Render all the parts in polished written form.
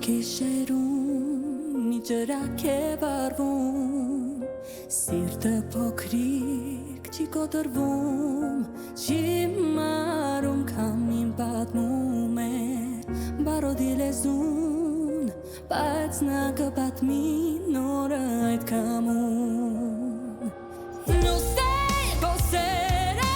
գիշերում մի ջրակ է վառվում Սիրտը փոքրիկ չի կոտրվում Չի մարում քամին պատմում է Բարոդի լեզուն Բայց նա կպատմի նորը այդ կամում Լույսեր, ոսերը,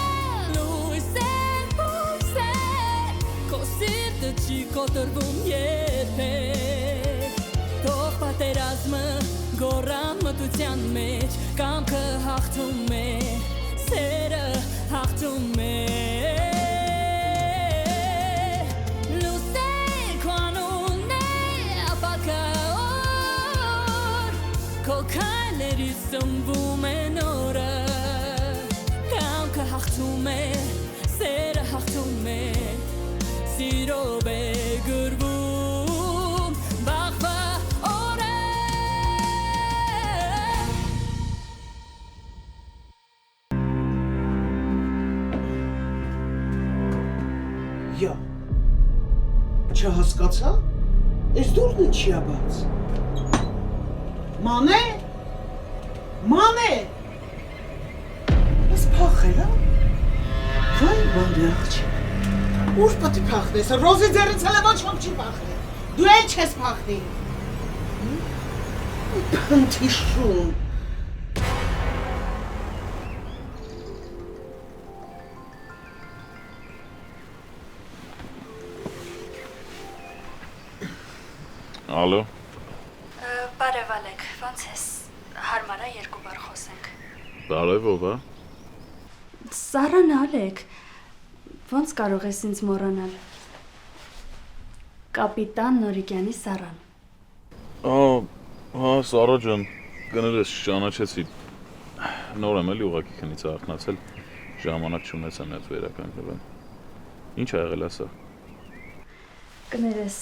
լույսեր, հույսեր Քո սիրտը չի կոտրվում երբեք Թող պատերազմը գոռան մտության մեջ Կամքը հաղթում է, սերը հաղթում է Քո քայլերի սնվում է նորը Կամքը հաղթում է, սերը հաղթում է Սիրով է գրվում վաղվա օրը Յա, չհասկացա, ես դուրն ինչի ա բաց Մանե, մանե, ես պախել ա, վայ մանե աղջի, ուր պտի պախնես, ռոզի ձերից հելը ոչ ոք չի պախնել, դու էլ չես պախնի, պնթիշում, Ալո Բարև Ալեք, ոնց ես, հարմարա երկու բար խոսենք Բարև ով է Սարան Ալեք, ոնց կարող ես ինձ մոռանալ Կապիտան Նորիկյանի Սարան Հա, Սարա ջան, գնել ես ճանաչեցի Նոր եմ էլի ուղղակի քնից արթնացել Ժամանակ չունեցա մի հատ վերականգնվել Ինչ ա եղել ասա Կներես,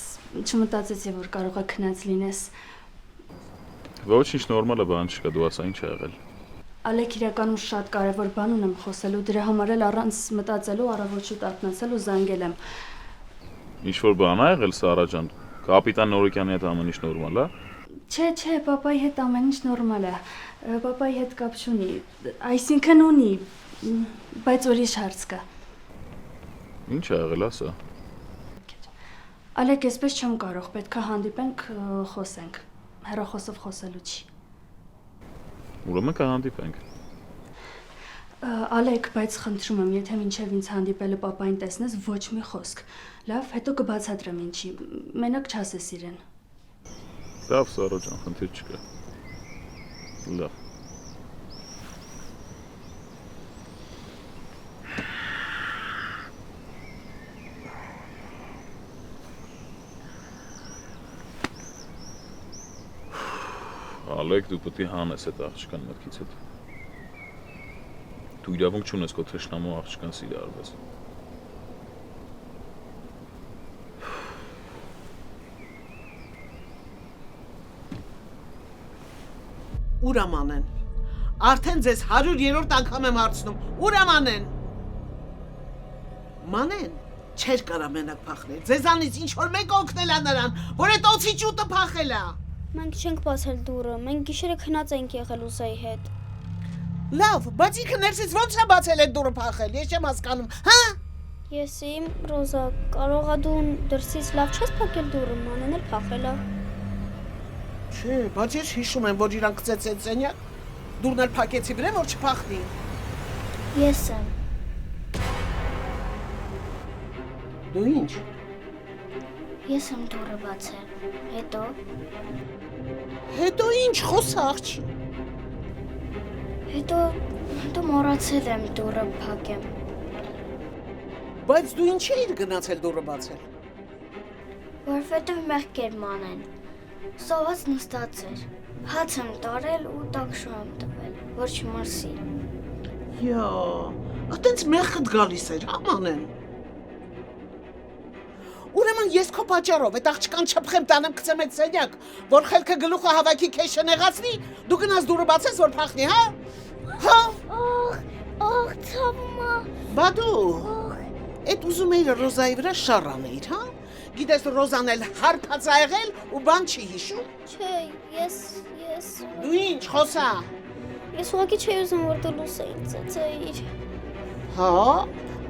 չմտածեցի, որ կարող է քնած լինես Ոչինչ նորմալ է բան չկա, դու ասա ինչ ա եղել Ալեք իրականում շատ կարևոր բան ունեմ խոսելու, դրա համար էլ առանց մտածելու առավոտ շուտ արթնացել ու զանգել եմ Ինչ-որ բան ա եղել Սարա ջան, կապիտան Նորիկյանի հետ ամեն ինչ նորմալ ա Չէ, պապայի հետ ամեն ինչ նորմալ է, պապայի հետ կապ չունի, այսինքն ունի, բայց ուրիշ հարց կա Ինչ ա եղել ասա Ալեք, այսպես չեմ կարող, պետք է հանդիպենք, խոսենք, հեռախոսով խոսելու չի Ուրեմն կհանդիպենք Ալեք, բայց խնդրում եմ, եթե մինչև ինձ հանդիպելը պապային տեսնես, ոչ մի խոսք Լավ, հետո կբացատրեմ ինչի, մենակ չասես իրեն Լավ, Սարա ջան, խնդիր չկա Լավ Ալեք, դու պետք է հանես այդ աղջկան մտքից հետ Դու իրավունք չունես քո թշնամու աղջկան սիրահարվես ուր ա մանեն, արդեն ձեզ 100-րդ անգամ եմ հարցնում, ուր ա մանեն Մանեն, չեր կարա մենակ պախնել, ձեզանից ինչ-որ մեկ օգնել ա նրան, որ այդ օծի ճուտը պախել ա Մենք չենք բացել դուռը, մենք գիշերը քնած ենք եղել Ուսայի հետ։ Լավ, բայց ինքը ներսից ոնց է բացել այդ դուռը փախել, ես չեմ հասկանում, հա? Ես իմ Ռոզա, կարող ա դու դրսից լավ չես փակել դուռը, մանեն էլ փախել ա։ Չէ, բայց ես հիշում եմ, որ իրանք ծեցեց սենյակ, դուռն էլ փակեցի վրա, որ չփախնի։ Ես եմ։ Դու ինչ։ Ես եմ դուռը բացել, Հետո ինչ խոսա աղջի։ Հետո մոռացել եմ դուռը փակեմ։ Բայց դու ինչ էիր գնացել դուռը բացել։ Որովհետև մեղք էր մանեն։ Սոված նստած էր։ Հաց եմ տարել ու տաքշու եմ տվել, որ չմրսի։ Յա, այտենց մեղքդ գալիս էր, ամանեն։ Ուրեմն ես քո պատճառով այդ աղջկան չփխեմ տանեմ գցեմ այդ սենյակ, որ խելքը գլուխը հավաքի քեզ շնեղացնի, դու գնաս դուռը բացես որ փախնի, հա? Հա? Ախ, ցավում է։ Բա դու այդ ուզում էիր Ռոզայի վրա շառ անեիր, հա? Գիտես Ռոզան էլ հարբած ա եղել ու բան չի հիշում։ Չէ, ես Դու ինչ խոսա։ ես ուղղակի չէի ուզում որ դու Լուսեին ծեծեիր։ Հա,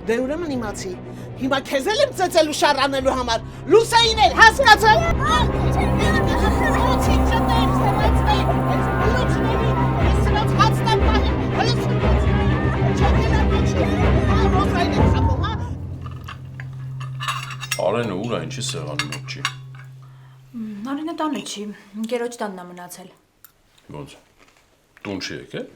դե ուրեմն իմացի։ Հիմա քեզ էլ եմ ծեծելու շառանելու համար։ Լուսային էլ հասկացա։ Արենը ուր է, ինչի սեղանի մոտ չի։ Արենը տանը չի, ընկերոջ տանն է մնացել։ Ոնց։ Տուն չի եկել։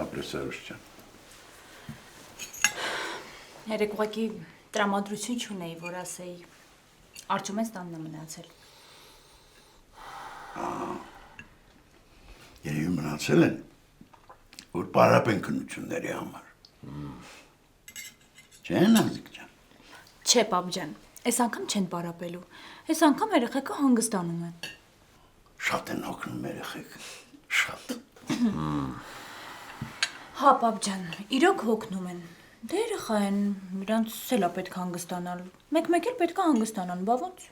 Ապրես Արուշ ջան։ Երեք ուղղակի տրամադրություն չունեի, որ ասեի Արջումենց տանն է մնացել։ Երևի մնացել են, որ պարապ են քննությունների համար։ Չէ՞ Նազիկ ջան։ Չէ, պապ ջան, այս անգամ չեն պարապելու։ Այս անգամ երեխեքը հանգստանում են։ Շատ են օգնում երեխեք, շատ։ Հա, պապ ջան, իրոք հոգնում են։ Դե երեխա են, իրանց էլ է պետք հանգստանալ։ Մեկ-մեկ էլ պետք է հանգստանան, բա ոնց։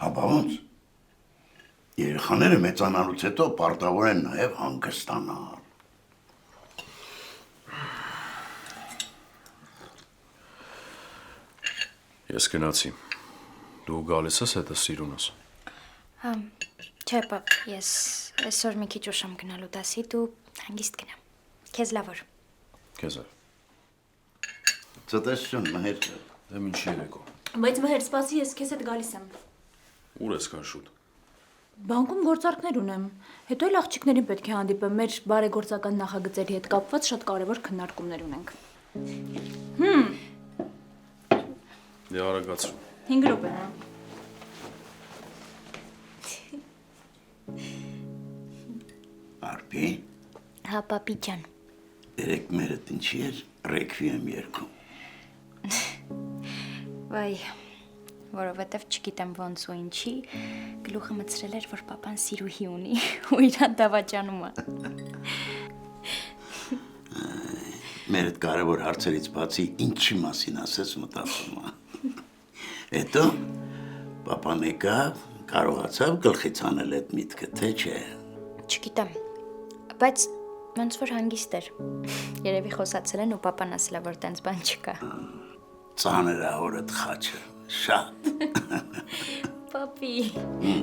Հա, բա ոնց։ Երեխաները մեծանալուց հետո պարտավոր են նաև հանգստանալ։ Ես գնացի։ Դու գալիս ես հետը սիրունս։ Հա, չէ, պապ, ես այսօր մի քիչ ուշ եմ գնալու դասի, դու հանգիստ գնա։ Քեզ լավ օր։ Քեզ էլ։ Ցտեսություն, մհեր։ Դե ինչ երեկո։ Բայց մհեր, սպասի, ես քեզ հետ գալիս եմ։ Ուր ես կան շուտ։ Բանկում գործարքներ ունեմ։ Հետո էլ աղջիկներին պետք է հանդիպեմ, մեր բարեգործական նախագծերի հետ կապված շատ կարևոր քննարկումներ ունենք։ Դե արագացրու։ 5 րոպե։ Արփի, Հա, պապի ջան։ երեք մերդ ինչի էր ռեքվիեմ երգում։ Վայ, որովհետև չգիտեմ ոնց ու ինչի, գլուխը մցրել էր, որ պապան սիրուհի ունի ու իրան դավաճանում է։ Մերդ կարևոր հարցերից բացի ինչի մասին ասես մտածում է։ Հետո պապան եկավ, կարողացավ գլխից անել այդ միտքը, թե չէ։ Չգիտեմ, բայց ոնց որ հանգիստ էր։ Երևի խոսացել են ու պապան ասել է, որ տենց բան չկա։ Ծանր է հորդ խաչը, շատ։ Պապի,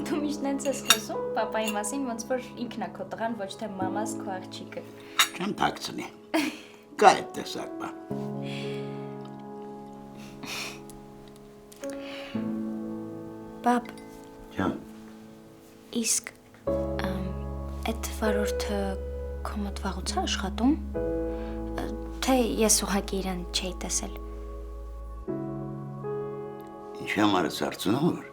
դու միշտ նենց ես խոսում պապայի մասին, ոնց որ ինքն է քո տղան, ոչ թե մամաս քո աղջիկը։ Չեմ թաքցնի։ Կա այդ տեսակ բան։ Պապ, Ջան, իսկ այդ վարորդը քո մոտ վաղուց է աշխատում, թե ես ուղղակի իրան չէի տեսել։ ինչի համար ես հարցնում որ։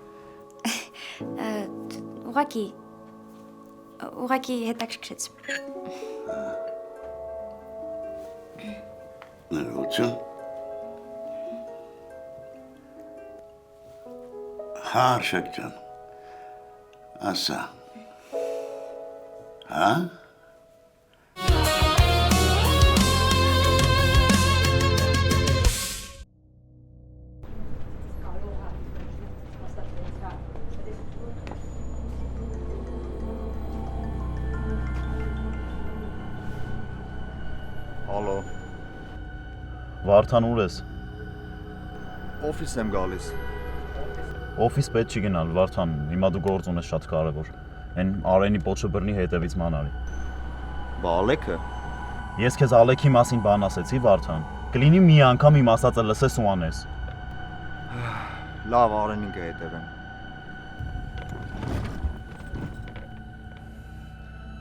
Ուղղակի հետաքրքրեց։ Ներողություն։ Հա, Արշակ ջան։ Ասա։ Հա? Ալո, Վարդան ուր ես։ օֆիս եմ գալիս։ Օֆիս պետք չի գնալ, Վարդան, հիմա դու գործ ունես շատ կարևոր։ Այն Արենի պոչը բռնի հետևից ման արի։ Բա Ալեքը։ Ես քեզ Ալեքի մասին բան ասեցի, Վարդան։ Կլինի մի անգամ իմ ասածը լսես ու անես։ Լավ, Արենին կհետևեմ։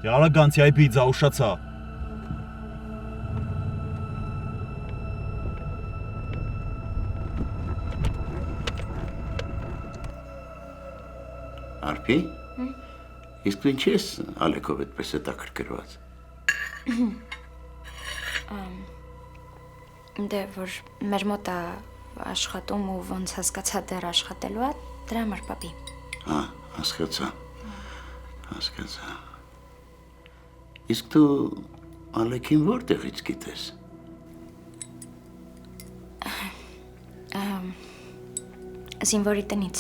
Յարագանցիայի պիցա ուշացա։ Արփի։ Իսկ դու ինչի ես Ալեքով այդպես հետաքրքրված։ Դե որ մեր մոտ է աշխատում ու ոնց հասկացա դեռ աշխատելու է, դրա համար պապի։ Հա, հասկացա։ Իսկ դու Ալեքին որտեղից գիտես։ Զինվորի տնից։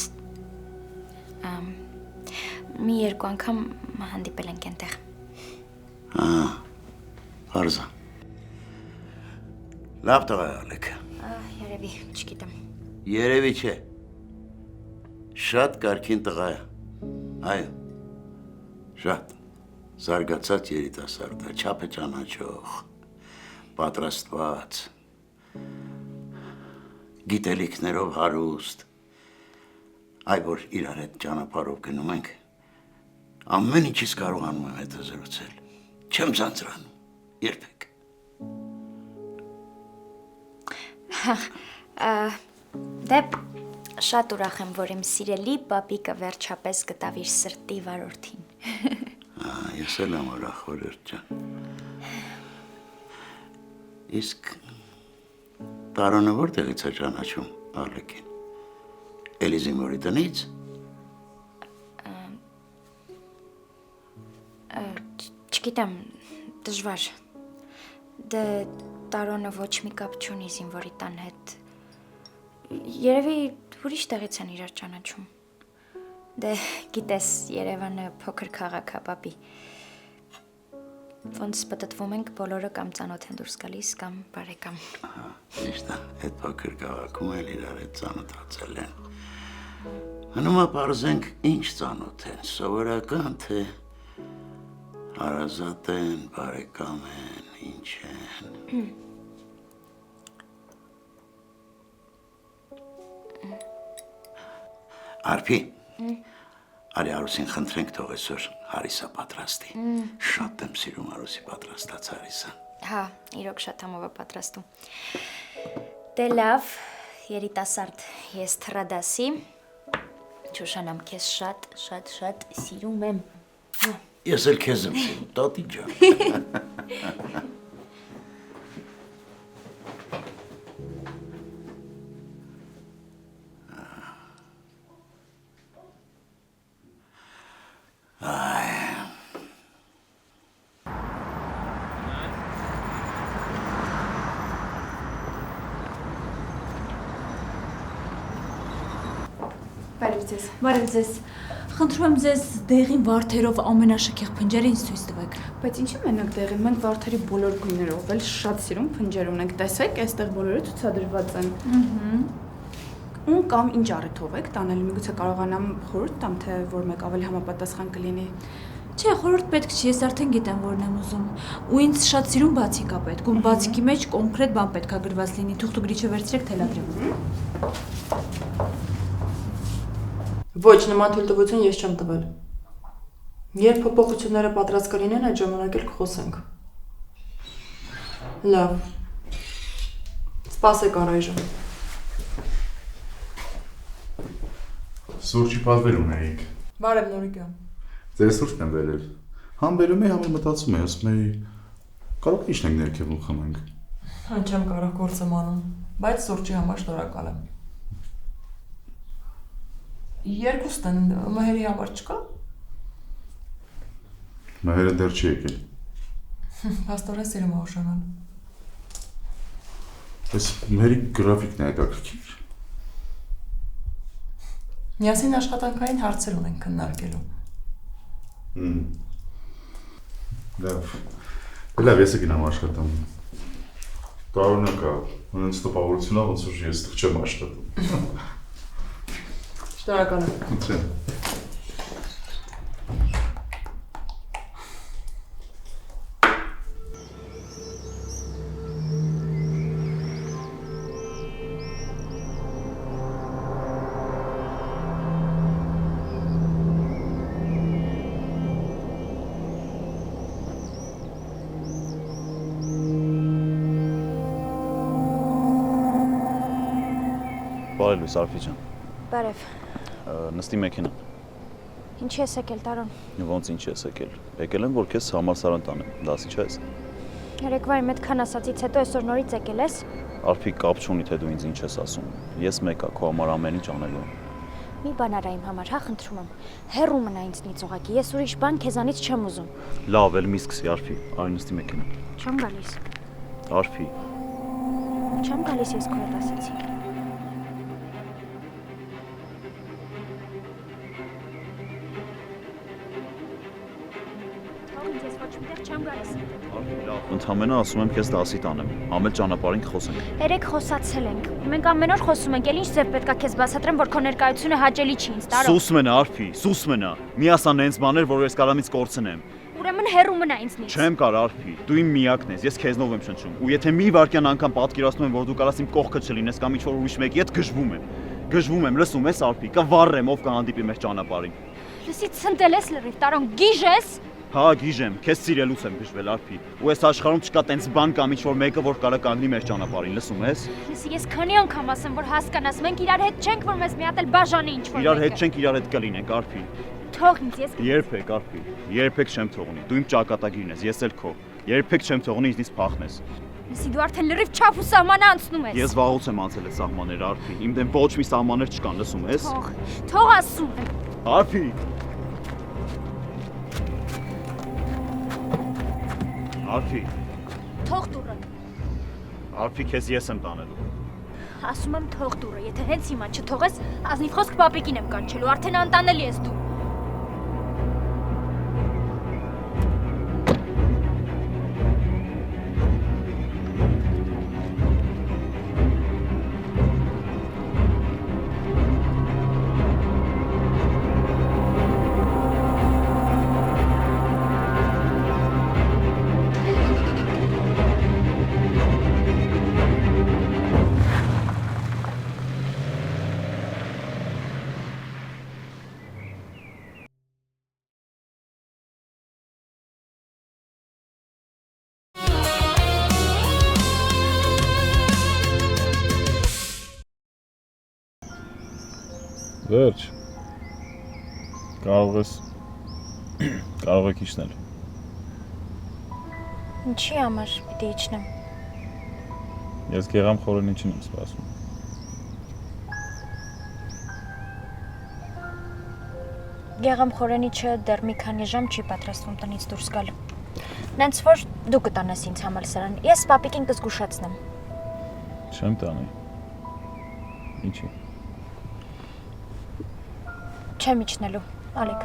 Մի երկու անգամ հանդիպել ենք այնտեղ։ Պարզա։ Լավ տղա է Ալեքը։ Երևի, չգիտեմ։ Երևի չէ։ Շատ կարգին տղա է։ Այո։ Շատ զարգացած երիտասարդ է, չափը ճանաչող, պատրաստված, գիտելիքներով հարուստ։ Այ որ իրար հետ ճանապարհով գնում ենք, ամեն ինչից կարողանում եմ հետը զրուցել։ Չեմ ձանձրանում, երբեք։ Դե շատ ուրախ եմ, որ իմ սիրելի պապիկը վերջապես գտավ իր սրտի վարորդին։ Ես էլ եմ ուրախ, օրորդ ջան։ Իսկ Տարոնը որտեղից է ճանաչում Ալեքին։ Էլիզիմորի տնից։ Չգիտեմ, դժվար։ Դե Տարոնը ոչ մի կապ չունի զինվորի տան հետ։ Երևի ուրիշ տեղից են իրար ճանաչում։ Դե գիտես, Երևանը փոքր քաղաք է, պապի։ Ոնց պատտվում ենք, բոլորը կամ ծանոթ են դուրս գալիս, կամ բարեկամ։ Ճիշտ է, այդ փոքր քաղաքում էլ իրար հետ ծանոթացել են։ Հնում է պարզենք ինչ ծանոթ են, սովորական թե հարազատ են, բարեկամ են, ինչ են։ Արփի, արի Արուսին խնդրենք թող այսօր հարիսա պատրաստի։ Շատ եմ սիրում Արուսի պատրաստած հարիսան։ Հա, իրոք շատ համով է պատրաստում։ Դե լավ, երիտասարդ, ես թռադասի, Չուշանամ քեզ շատ սիրում եմ։ Ես էլ քեզ եմ սիրում, տատի ջան։ Բարև ձեզ։ Խնդրում եմ ձեզ դեղին վարդերով ամենաշքեղ փնջերը ինձ ցույց տվեք։ Բայց ինչի մենակ դեղին, մենք վարդերի բոլոր գույներով էլ շատ սիրուն փնջեր ունենք։ Տեսեք, այստեղ բոլորը ցուցադրված են։ Ու կամ ինչ առիթով եք տանել, միգուցե կարողանամ խորհուրդ տամ, թե որ մեկ ավելի համապատասխան կլինի։ Չէ, խորհուրդ պետք չի, ես արդեն գիտեմ որն եմ ուզում։ Ու ինձ շատ սիրուն բացիկ է պետք, ու բացիկի մեջ կոնկրետ բան պետք է գրված լինի։ Թուղթու գրիչը վերցրեք, թելադրեք։ Ոչ, նման թույլտվություն ես չեմ տվել։ Երբ փոփոխությունները պատրաստ կլինեն, այդ ժամանակ էլ կխոսենք։ Լավ։ Սպասեք առայժմ։ Սուրճի պատվեր ունեիք։ Բարև Նորիկյան։ Ձեր սուրճն եմ վերել։ Համ բերում էի, համ էլ մտածում էի, ասում էի, կարող է իշնենք ներքևում խմենք։ Չեմ կարող գործ եմ անում, բայց սուրճի համար շնորհակալ եմ։ Երկուստ են, մհերի համար չկա։ Մհերը դեռ չի եկել։ Փաստորեն սիրում է ուշանալ։ Այս մհերի գրաֆիկն է հետաքրքիր։ Միասին աշխատանքային հարցեր ունենք քննարկելու։ Լավ, ես գնամ աշխատամ։ Տարօրինակ է, ունենց տպավորությունով ոնց որ ես տեղ չեմ աշխատում։ Շնորհակալ եմ։ Չէ։ Բարև լույս Արփի ջան։ Բարև։ Նստի մեքենա։ Ինչի ես եկել, Տարոն։ Ոնց ինչ ես եկել։ Եկել եմ, որ քեզ համալսարան տանեմ, դասի չես։ Երեկվա իմ այդքան ասացից հետո այսօր նորից եկել ես։ Արփի կապ չունի թե դու ինձ ինչ ես ասում։ Ես մեկա քո համար ամեն ինչ անելու եմ։ Մի բան արա իմ համար, հա խնդրում եմ։ Հեռու մնա ինձնից ուղակի, ես ուրիշ բան քեզանից չեմ ուզում։ Լավ, էլ մի սկսի Արփի, արի նստի մեքենա։ Չեմ գալիս։ Արփի։ Չեմ գալիս, ես քո հետ ասացի։ Ես ոչ միտեղ չեմ գալիս։ Ընդհանրապես ասում եմ քեզ դասի տանեմ։ Ամեն ճանապարհին խոսենք։ Երեք խոսացել ենք։ Մենք ամեն օր խոսում ենք, էլ ինչ ձև պետքա քեզ բացատրեմ, որ քո ներկայությունը հաճելի չի ինձ, Տարո։ Սուս մնա, Արփի, սուս մնա։ Մի ասա նենց բաներ, որ ես կարամից կորցնեմ։ Ուրեմն հեռու մնա ինձնից։ Չեմ կար, Արփի, դու իմ միակն ես, ես քեզնով եմ շնչում։ Ու եթե մի վարքյան անգամ պատկերացնում եմ, որ դու կարաս իմ կողքը չլինես կամ ինչ-որ ուրիշ մեկի հետ գժվում եմ։ Գժվում եմ, լսում ես, Արփի, կվառեմ, ով կհանդիպի մեր ճանապարհին։ Լսի ցնդել ես լրիվ, Տարոն, գիժ ես։ Հա, գիժեմ, քեզ սիրելուց եմ գժվել, Արփի։ Ու այս աշխարհում չկա տենց բան կամ ինչ-որ մեկը, որ կարա կանգնի մեր ճանապարհին, լսում ես։ Լսի, ես քանի անգամ ասեմ, որ հասկանաս, մենք իրար հետ չենք, որ մեզ մի հատ էլ բաժանի ինչ-որ մեկը։ Իրար հետ չենք, իրար հետ կլինենք, Արփի։ Թող ինձ, ես Երբեք, Արփի, երբեք չեմ թողնի։ Դու իմ ճակատագիրն ես, ես էլ քո։ Երբեք չեմ թողնի ինձնից փախնես։ Լսի, դու արդեն լրիվ չափ ու սահմանը անցնում ես։ Ես վաղուց եմ անցել այդ սահմանները, Արփի։ Իմ դեմ ոչ մի սահմաններ չկան, լսում ես։ Թող ասում եմ։ Արփի։ Արփի։ Թող դուրը։ Արփի, քեզ ես եմ տանելու։ Ասում եմ թող դուրը, եթե հենց հիմա չթողես, ազնիվ խոսք պապիկին եմ կանչելու, արդեն անտանելի ես դու։ Վերջ։ Կարող եք իջնել։ Ինչի համար պիտի իջնեմ։ Ես գեղամ խորենիչին եմ սպասում։ Գեղամ խորենիչը դեռ մի քանի ժամ չի պատրաստվում տնից դուրս գալ։ Նենց որ դու կտանես ինձ համալսարան, ես պապիկին կզգուշացնեմ։ Չեմ տանի։ Ինչի։ Չեմ իջնելու, Ալեք։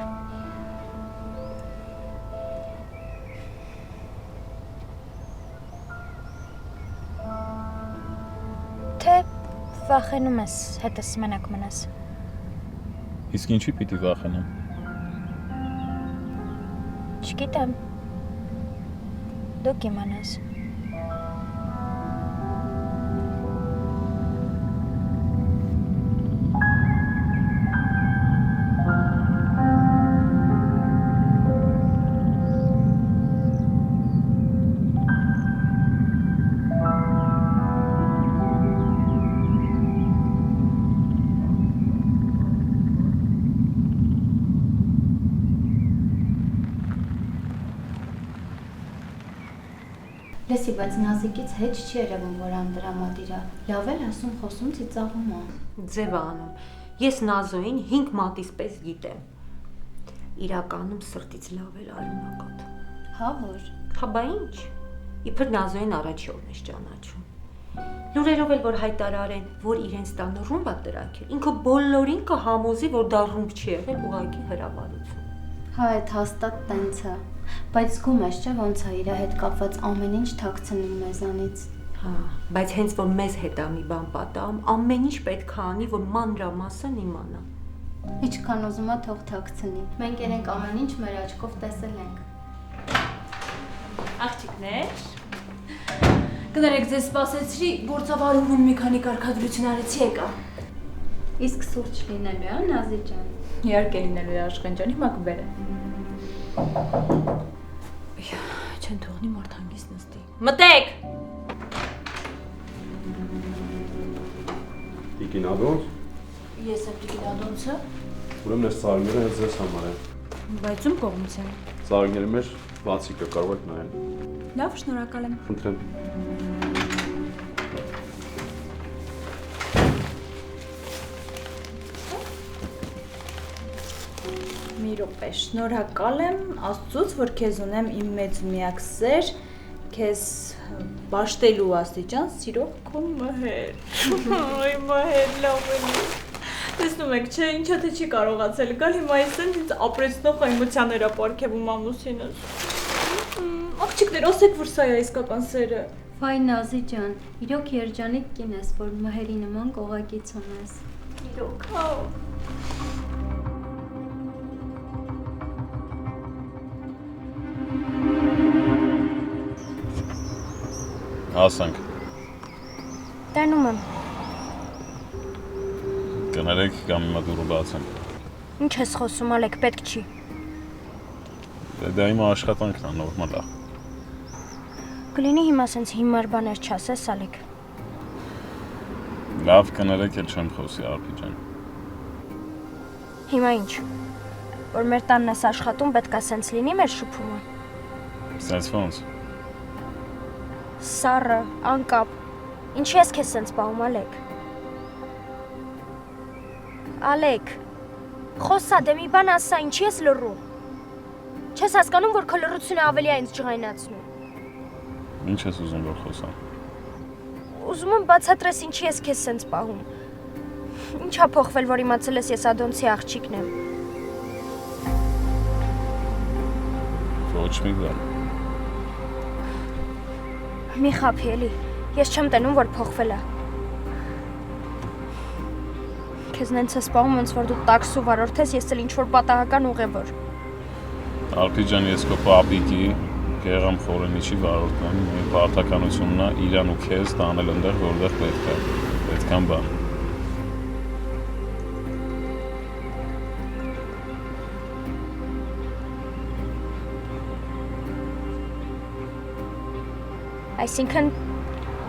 Թե վախենում ես հետս մենակ մնաս։ Իսկ ինչի պիտի վախենամ։ Չգիտեմ։ Դու կիմանաս։ Լսի, բայց Նազիկից հետ չի երևում, որ անդրամատիր է։ Լավ էլ ասում խոսում ծիծաղում է։ Ձև անում։ Ես Նազոյին 5 մատից պես գիտեմ։ Իրականում սրտից լավ էլ արունակոտ։ Հա որ։ Հա բա ինչ։ Իբր Նազոյին առաջի օրն ես ճանաչում։ Լուրերով էլ որ հայտարարեն, որ իրենց տանը ռումբ է տրաքել, ինքը բոլորին կհամոզի, որ դա ռումբ չի եղել, ուղղակի հրավառություն։ Հա, այդ հաստատ տենց է։ Բայց զգում ես, չէ՞, ոնց է իր հետ կապված ամեն ինչ թաքցնում մեզանից։ Հա, բայց հենց որ մեզ հետ է մի բան պատահում, ամեն ինչ պետք է անի, որ մանրամասն իմանա։ Ինչքան ուզում է թող թաքցնի։ Մենք երենք ամեն ինչ մեր աչքով տեսել ենք։ Աղջիկներ, կներեք ձեզ սպասեցրի, գործավարում մի քանի կարգադրություն արեցի եկա։ Իսկ սուրճ լինելու է, Նազի ջան։ Իհարկե լինելու է Աշխեն ջան, հիմա կբերեմ։ Չեն թողնի մարդ հանգիստ նստի։ Մտեք։ Տիկին Ադոնց։ Ես եմ Տիկին Ադոնցը։ Ուրեմն այս ծաղիկները հենց ձեզ համար են։ Բայց ում կողմից են։ Ծաղիկների մեջ բացիկը կարող եք նայել։ Լավ, շնորհակալ եմ։ Խնդրեմ։ Մի րոպե, շնորհակալ եմ Աստծուց, որ քեզ ունեմ իմ մեծ ու միակ սեր, քեզ բաշտելու աստիճան սիրող քո մհեր։ Այ մհեր լավ էլի։ Տեսնում եք, չէ, ինչա թե չի կարողացել գալ, հիմա ես ինձ ապրեցնող էմոցիաներ ապարգևում ամուսինս։ Աղջիկներ, ասեք, որ սա է իսկական սերը։ Վայ Նազի ջան, իրոք երջանիկ կին ես, որ մհերի նման կողակից ունես։ Իրոք։ Հասանք։ Տենում եմ։ Կներեք կամ հիմա դուրը բացեմ։ Ինչ ես խոսում, Ալեք, պետք չի։ Դա իմ աշխատանքն է, նորմալ է։ Կլինի հիմա սենց հիմար բաներ չասես, Ալեք։ Լավ կներեք, էլ չեմ խոսի, Արփի ջան։ Հիմա ինչ։ Որ մեր տանն ես աշխատում, պետք է սենց լինի մեր շփումը։ Սենց ոնց։ Սառը, անկապ։ Ինչի ես քեզ սենց պահում, Ալեք։ Ալեք, խոսա, դե մի բան ասա, ինչի ես լռում։ Չես հասկանում, որ քո լռությունը ավելի է ինձ ջղայնացնում։ Ինչ ես ուզում որ խոսամ։ Ուզում եմ բացատրես, ինչի ես քեզ սենց պահում։ Ինչա փոխվել, որ իմացել ես ես Ադոնցի աղջիկն եմ։ Ոչ մի բան։ Մի խափի էլի, ես չեմ տենում, որ փոխվել է։ Քեզ նենց ես պահում, ոնց որ դու տաքսու վարորդ ես, ես էլ ինչ-որ պատահական ուղևոր։ Արփի ջան, ես քո պապիկի Գեղամ Խորենիչի վարորդն եմ, իմ պարտականությունն է իրան ու քեզ տանել այնտեղ, որտեղ պետք է։ Պետքան բան։ Այսինքն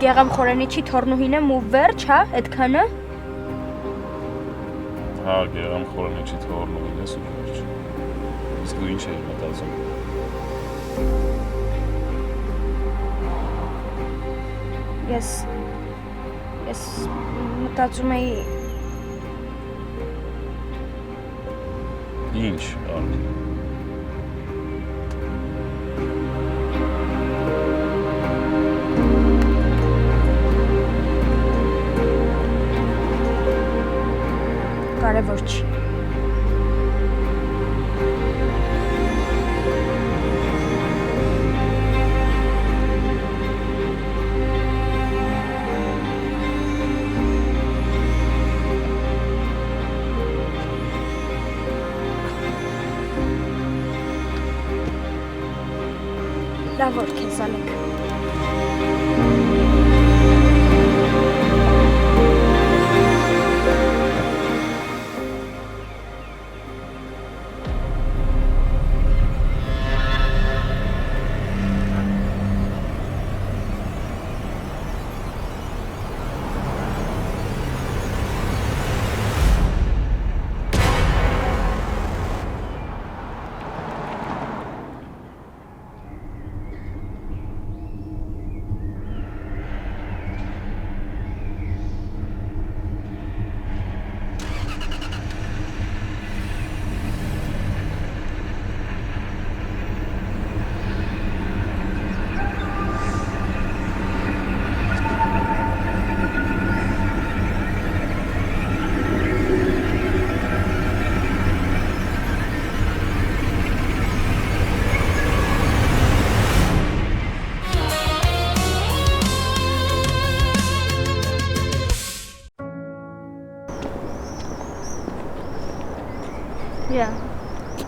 Գեղամ Խորենիչի թորնուհին եմ ու վերջ, հա, այդքանը։ Հա, Գեղամ Խորենիչի թորնուհին ես ու վերջ։ Իսկ դու ինչ ես մտածում։ Ես մտածում էի Ինչ, Արփի։ Կարևոր չի։ Լավ որ քեզ Ալեք։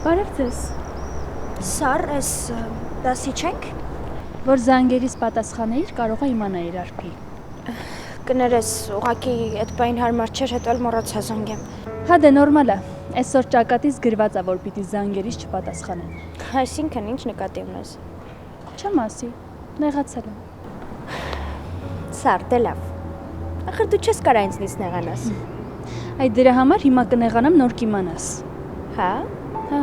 Բարև ձեզ։ Սառ, ես դասի չեք։ Որ զանգերից պատասխանեիր, կարող է իմանայիր Արփի։ Կներես, ուղղակի այդ բային հարմար չէր, հետո էլ մոռացա զանգեմ։ Հա դե նորմալ է։ Այսօր ճակատից գրված է, որ պիտի զանգերից չպատասխանեն։ Այսինքն ինչ նկատի ունես։ Չեմ ասի, նեղացել եմ։ Սառ, դե լավ։ Ախր դու չես կարա ինձնից նեղանաս։ Այդ դրա համար հիմա կնեղանամ նոր կիմանաս։ Հա։ Հա։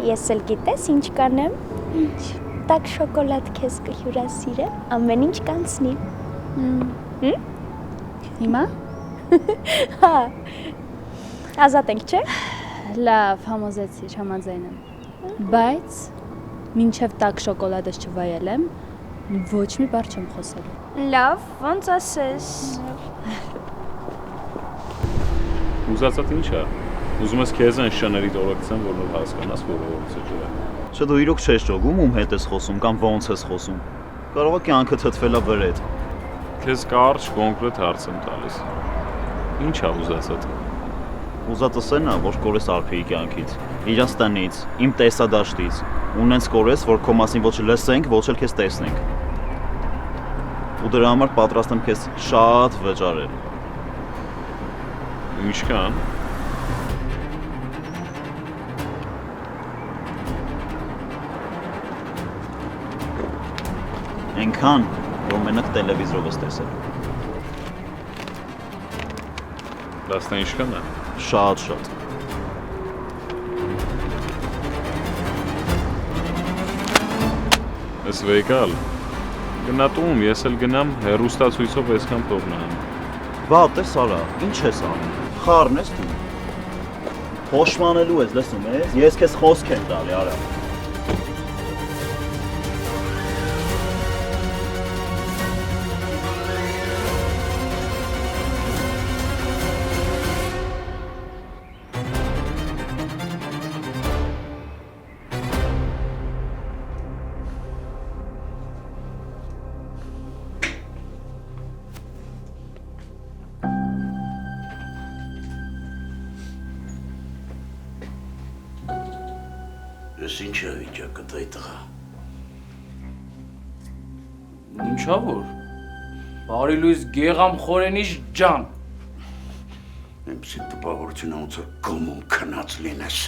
Ես էլ գիտես ինչ կանեմ։ Ինչ։ Տաք շոկոլադ քեզ կհյուրասիրեմ, ամեն ինչ կանցնի։ Հիմա։ Հա։ Ազատ ենք, չէ։ Լավ, համոզեցիր, համաձայն եմ։ Բայց մինչև տաք շոկոլադս չվայելեմ, ոչ մի բառ չեմ խոսելու։ Լավ, ոնց ասես։ Ուզածդ ինչ է։ Ուզում ես քեզ այն շների տորակցեմ, որ նոր հասկանաս, որ ո՞րից է ջրը։ Չէ դու իրոք չես ճոգում, ում հետ ես խոսում կամ ոնց ես խոսում։ Կարող է կյանքը թթվել է վրեդ։ Քեզ կարճ կոնկրետ հարց եմ տալիս։ Ինչ է ուզածդ։ Ուզածս այն է, որ կորես Արփիի կյանքից, իր տնից, իմ տեսադաշտից, ու նենց կորես, որ քո մասին ոչ լսենք, ոչ էլ քեզ տեսնենք։ Ու դրա համար պատրաստ եմ քեզ շատ վճարել։ Ինչքան։ Այնքան, որ մենակ տելևիզորով ես տեսել։ Դասնա ինչքան է։ Շատ։ Ես վեկալ։ Գնա տուն, ես էլ գնամ հեռուստացույցով այսքան թողնամ։ Բա, տես արա, ինչ ես անում։ Խառն ես դու։ Փոշմանելու ես, լսում ես։ Ես քեզ խոսք եմ տալի, արա։ Ես ինչ է վիճակը դայ տղա։ Ինչա որ։ Բարի լույս գեղամ խորենիշ ջան։ Եմսի տպավորությունը ոնց որ գոմում քնած լինես։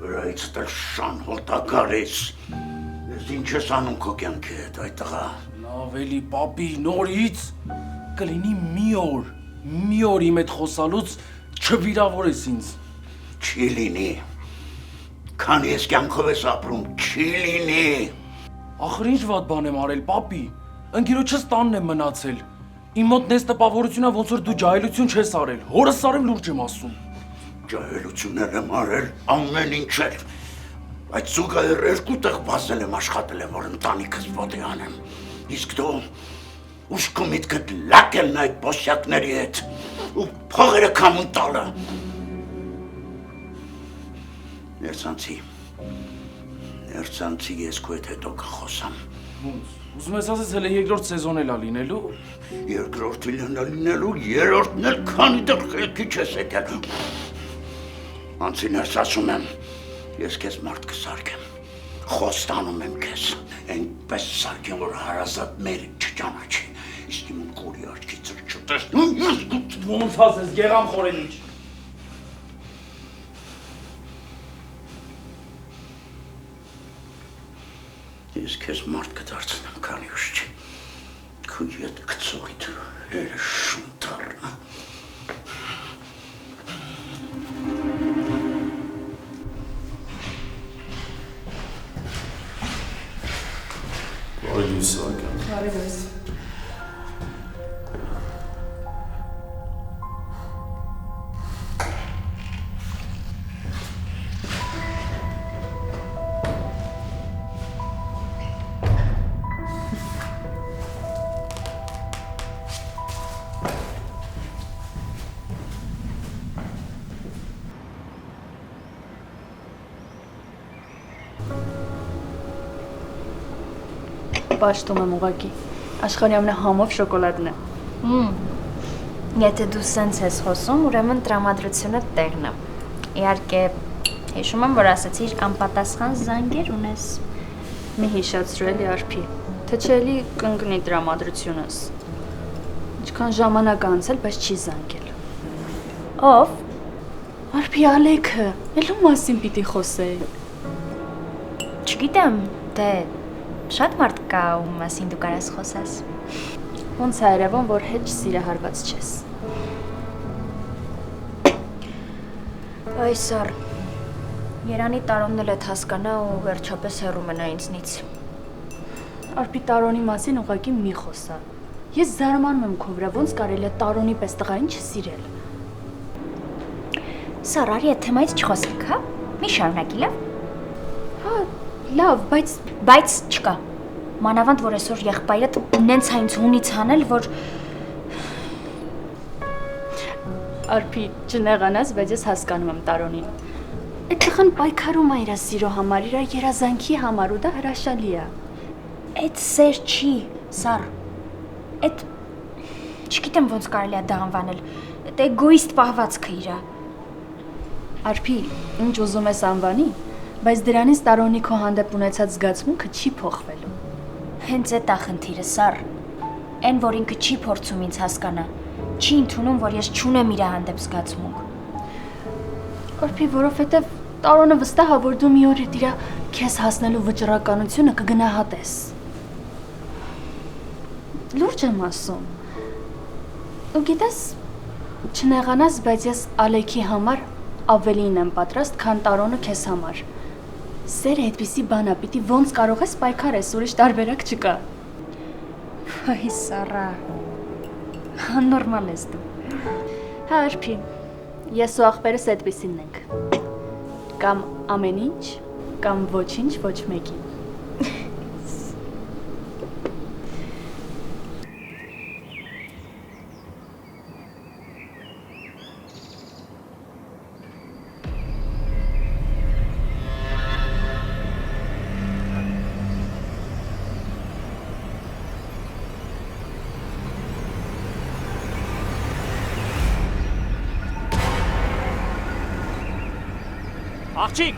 Վրայից դեռ շան հոտակար ես։ Ես ինչ ես անում քո կյանքի հետ այ տղա։ Լավ էլի պապի նորից կլինի մի օր իմ հետ խոսալուց չվիրավորես ինձ։ Չի լինի։ Քանի ես կյանքով ես ապրում, չի լինի։ Ախր ինչ վատ բան եմ արել, պապի։ Ընկերոջս տանն եմ մնացել։ Իմ մոտ նես տպավորությունա ոնց որ դու ջահելություն չես արել։ Հորս արեմ լուրջ եմ ասում։ Ջահելություններ եմ արել, ամեն ինչ էլ։ Բայց զուգահեռ երկու տեղ բազել եմ, աշխատել եմ, որ ընտանիքս ոտի անեմ։ Իսկ դու ուշքու միտքդ լակելն այդ բոսյակների հետ ու փողերը քամուն տալը։ Ներցանցի ես քո հետ հետո կխոսամ։ Ուզում ես ասես հələ երկրորդ սեզոն էլ ա լինելու։ Երկրորդը լինելու, երրորդն էլ քանի դեռ խելքի չես եկել։ Անցին ես ասում եմ, ես քեզ մարդ կսարքեմ։ Խոստանում եմ քեզ, այնպես սարքեմ, որ հարազատ մերը չճանաչի։ Իսկ իմ կուրի աչքի ծրճտես։ Ոնց ասես գեղամ խորենիչ։ Ես քեզ մարդ կդարձնեմ, քանի ուշ չի։ Քո ետ կծողիդ հերը շուն դառնա։ Բարի լույս Սահակյան։ Բարի լույս։ Պաշտում եմ ուղակի։ Աշխարհի ամենահամով շոկոլադն է։ Եթե դու սենց ես խոսում, ուրեմն տրամադրությունը տեղն է։ Իհարկե, հիշում եմ, որ ասացիր անպատասխան զանգեր ունես։ Մի հիշացրու էլի Արփի, թե չէ էլի կընկնի տրամադրությունս։ Ինչքան ժամանակ անցել, բայց չի զանգել։ Ով։ Արփի Ալեքը, ելու մասին պիտի խոսեի։ Չգիտեմ, դե շատ մարդ կա ում մասին դու կարաս խոսես։ Ոնց է երևում, որ հետ սիրահարված չես։ Այսօր Երանի Տարոնն էլ էդ հասկանա ու վերջապես հեռու մնա ինձնից։ Արփի Տարոնի մասին ուղղակի մի խոսա։ Ես զարմանում եմ քո վրա, ոնց կարելի է Տարոնի պես տղային չսիրել։ Սար, արի այդ թեմայից չխոսենք, հա? Մի շարունակի, լավ։ Հա, լավ, բայց չկա։ Մանավանդ որ այսօր եղբայրդ նենց է ինձ հունից հանել, որ Արփի, չնեղանաս, բայց ես հասկանում եմ Տարոնին։ Այդ տղան պայքարում է իր սիրո համար, իր երազանքի համար ու դա հրաշալի է։ Այդ սեր չի, Սար։ Այդ չգիտեմ ոնց կարելի է դա անվանել։ Այդ էգոիստ պահվածքը իրա։ Արփի, ինչ ուզում ես անվանի, բայց դրանից Տարոնի քո հանդեպ ունեցած զգացմունքը չի փոխվելու։ Հենց այդ է խնդիրը, Սար։ Այն, որ ինքը չի փորձում ինձ հասկանա, չի ընդունում, որ ես չունեմ իր հանդեպ զգացմունք։ Արփի, որովհետև Տարոնը վստահ է, որ դու մի օր իր քեզ հասնելու վճռականությունը կգնահատես։ Լուրջ եմ ասում։ Ու գիտես, չնեղանաս, բայց ես Ալեքի համար ավելին եմ պատրաստ, քան Տարոնը քեզ համար։ Սերը այդպիսի բան է, պիտի ոնց կարող ես պայքարես, ուրիշ տարբերակ չկա։ Այ Սարա, աննորմալ ես դու։ Հա, Արփի, ես ու աղբերս այդպիսինն ենք։ Կամ ամեն ինչ, կամ ոչինչ ոչ մեկին։ Աղջիկ։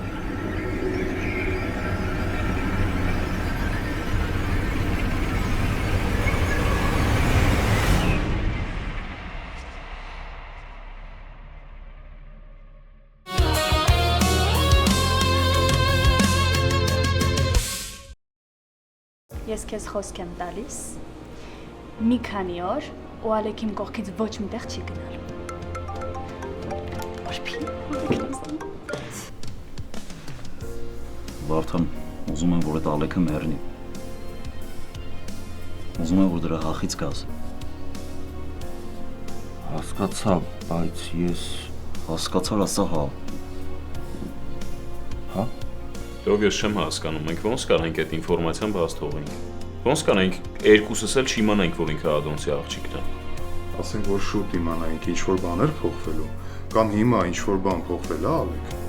Ես քեզ խոսք եմ տալիս։ Մի քանի օր ու Ալեքիմ կողքից ոչ միտեղ չի գնալ։ Վարդան, ուզում եմ, որ այդ Ալեքը մեռնի։ Ուզում եմ, որ դրա հախից գաս։ Հասկացա, բայց ես հասկացար ասա հա։ Հա? Լավ, ես չեմ հասկանում, մենք ոնց կարանք այդ ինֆորմացիան բաց թողենք։ Ոնց կարանք երկուսս էլ չիմանանք, որ ինքը Ադոնցի աղջիկն է։ Ասենք, որ շուտ իմանայինք ինչ-որ բաներ փոխվելու, կամ հիմա ինչ-որ բան փոխվել է, Ալեք։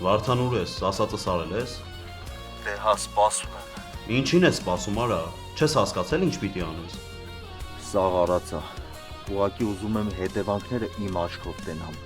Վարդան ուր ես, ասածս արել ես։ Դե հա, սպասում եմ։ Ինչին ես սպասում, արա։ Չես հասկացել ինչ պիտի անես։ Սաղ արածա։ Ուղղակի ուզում եմ հետևանքները իմ աչքով տենամ։